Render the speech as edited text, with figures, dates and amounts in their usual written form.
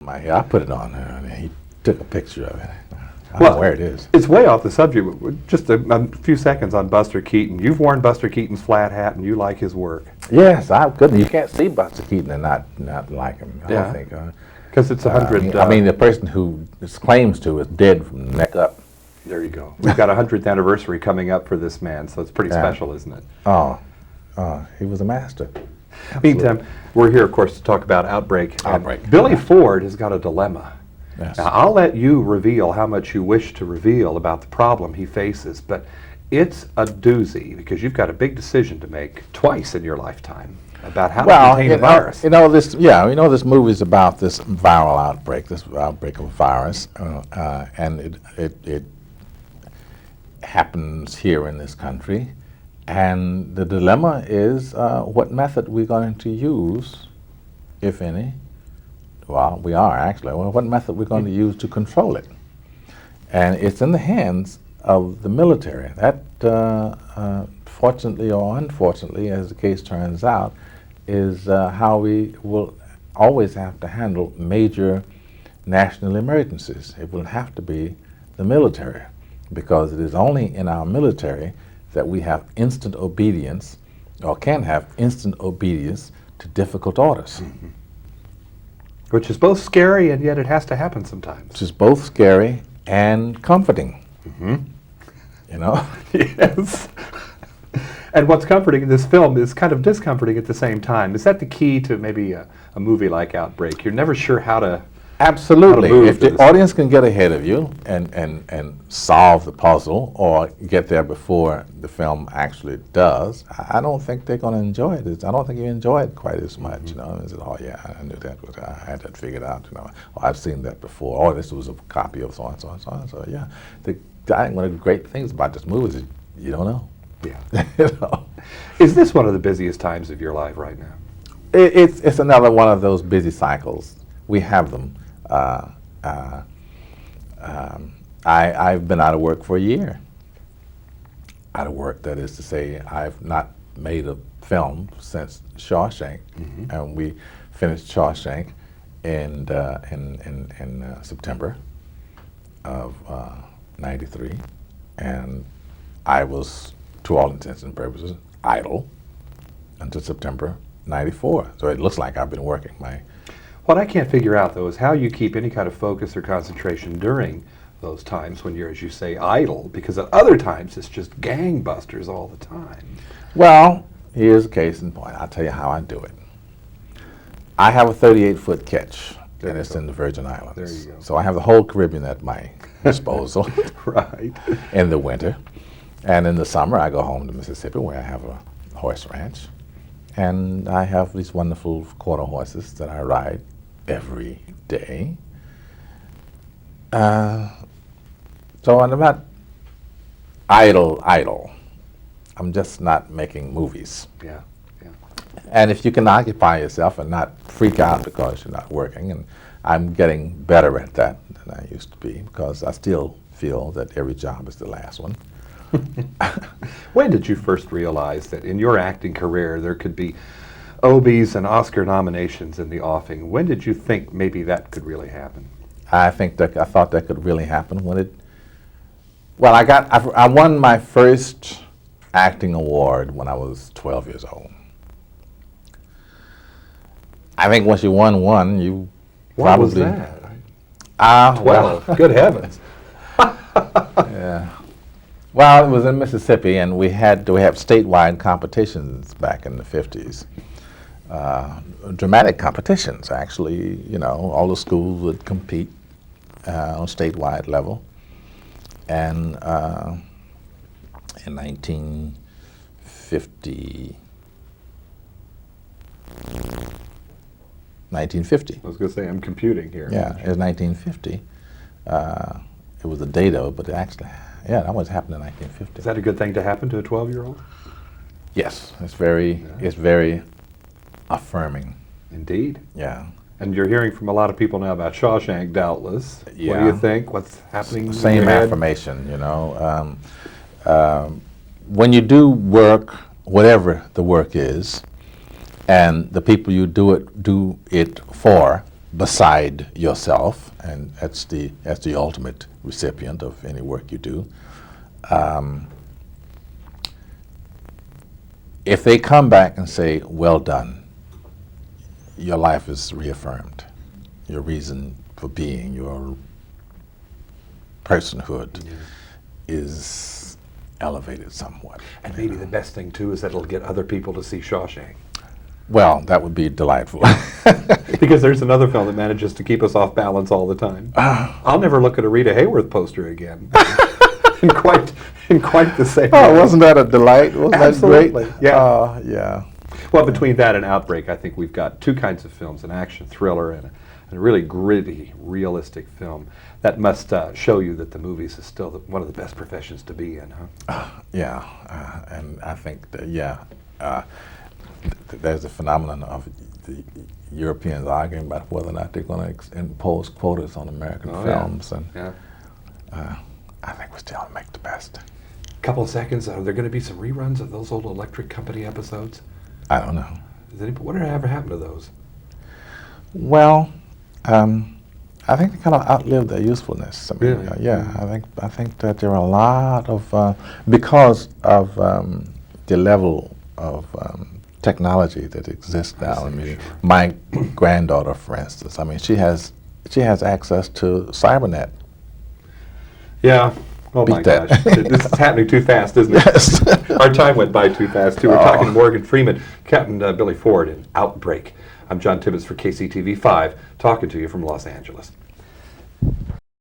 my hair. I put it on there, and he took a picture of it. I don't know where it is. It's way off the subject. Just a few seconds on Buster Keaton. You've worn Buster Keaton's flat hat, and you like his work. Yes, I couldn't. You can't see Buster Keaton and not like him. I don't think. Because it's 100. I mean, the person who claims to is dead from the neck up. There you go. We've got a 100th anniversary coming up for this man, so it's pretty special, isn't it? Oh, he was a master. Meantime, we're here, of course, to talk about Outbreak. Outbreak. Billy Ford has got a dilemma. Yes. Now, I'll let you reveal how much you wish to reveal about the problem he faces, but it's a doozy because you've got a big decision to make twice in your lifetime about how to contain a virus. This movie is about this viral outbreak, this outbreak of a virus, and it happens here in this country, and the dilemma is what method we're going to use, if any. Well, we are actually. Well, what method we're going to use to control it, and it's in the hands of the military. That, fortunately or unfortunately, as the case turns out, is how we will always have to handle major national emergencies. It will have to be the military, because it is only in our military that we have instant obedience, or can have instant obedience to difficult orders. Mm-hmm. Which is both scary and yet it has to happen sometimes. Which is both scary and comforting. Mm-hmm. You know? Yes. And what's comforting in this film is kind of discomforting at the same time. Is that the key to maybe a movie like Outbreak? You're never sure how to... Absolutely. If the audience can get ahead of you and solve the puzzle or get there before the film actually does, I don't think they're going to enjoy it. I don't think you enjoy it quite as much. Mm-hmm. You know, and say, oh yeah, I knew that. I had that figured out. You know, or I've seen that before. Or this was a copy of so and so and so and so. Yeah, I think one of the great things about this movie is you don't know. Yeah. You know? Is this one of the busiest times of your life right now? It's another one of those busy cycles. We have them. I've been out of work for a year. Out of work, that is to say, I've not made a film since Shawshank, mm-hmm. and we finished Shawshank in September of '93, and I was, to all intents and purposes, idle until September '94. So it looks like I've been working. What I can't figure out, though, is how you keep any kind of focus or concentration during those times when you're, as you say, idle, because at other times it's just gangbusters all the time. Well, here's a case in point. I'll tell you how I do it. I have a 38-foot catch, and it's in the Virgin Islands. There you go. So I have the whole Caribbean at my disposal. Right. In the winter. And in the summer, I go home to Mississippi, where I have a horse ranch. And I have these wonderful quarter horses that I ride every day. So I'm not idle. I'm just not making movies. Yeah, yeah. And if you can occupy yourself and not freak out because you're not working, and I'm getting better at that than I used to be, because I still feel that every job is the last one. When did you first realize that in your acting career there could be Obies and Oscar nominations in the offing? When did you think maybe that could really happen? I thought that could really happen when I won my first acting award when I was 12 years old. I think once you won one, you what probably... What was that? 12. Good heavens. Yeah. Well, it was in Mississippi, and we have statewide competitions back in the 50s. Dramatic competitions, actually. You know, all the schools would compete on statewide level. And in 1950, I was going to say, I'm computing here. Yeah, it was 1950. It was the date of it, but it actually, yeah, that was happened in 1950. Is that a good thing to happen to a 12-year-old? Yes, it's very affirming. Indeed. Yeah. And you're hearing from a lot of people now about Shawshank, doubtless. Yeah. What do you think? What's happening? Same affirmation, you know. When you do work, whatever the work is, and the people you do it for beside yourself, and that's the ultimate recipient of any work you do. If they come back and say, "Well done," your life is reaffirmed. Your reason for being, your personhood is elevated somewhat. And maybe the best thing too is that it'll get other people to see Shawshank. Well, that would be delightful. Because there's another film that manages to keep us off balance all the time. I'll never look at a Rita Hayworth poster again. in quite the same Oh, way. wasn't that a delight? Wasn't Absolutely, that great? yeah. Yeah. Well, between that and Outbreak, I think we've got two kinds of films, an action thriller and a really gritty, realistic film that must show you that the movies is still one of the best professions to be in, huh? Yeah, and I think that, there's a phenomenon of the Europeans arguing about whether or not they're going to impose quotas on American films, and I think we still make the best. Couple of seconds, are there going to be some reruns of those old Electric Company episodes? I don't know. Whatever happened to those? Well, I think they kind of outlived their usefulness. I mean, Really? I think that there are a lot of because of the level of technology that exists now. I mean, my granddaughter, for instance, I mean, she has access to cybernet. Yeah. Oh my Beat that. gosh. This is happening too fast, isn't it? Yes. Our time went by too fast, too. We're talking to Morgan Freeman, Captain Billy Ford in Outbreak. I'm John Tibbetts for KCTV 5, talking to you from Los Angeles.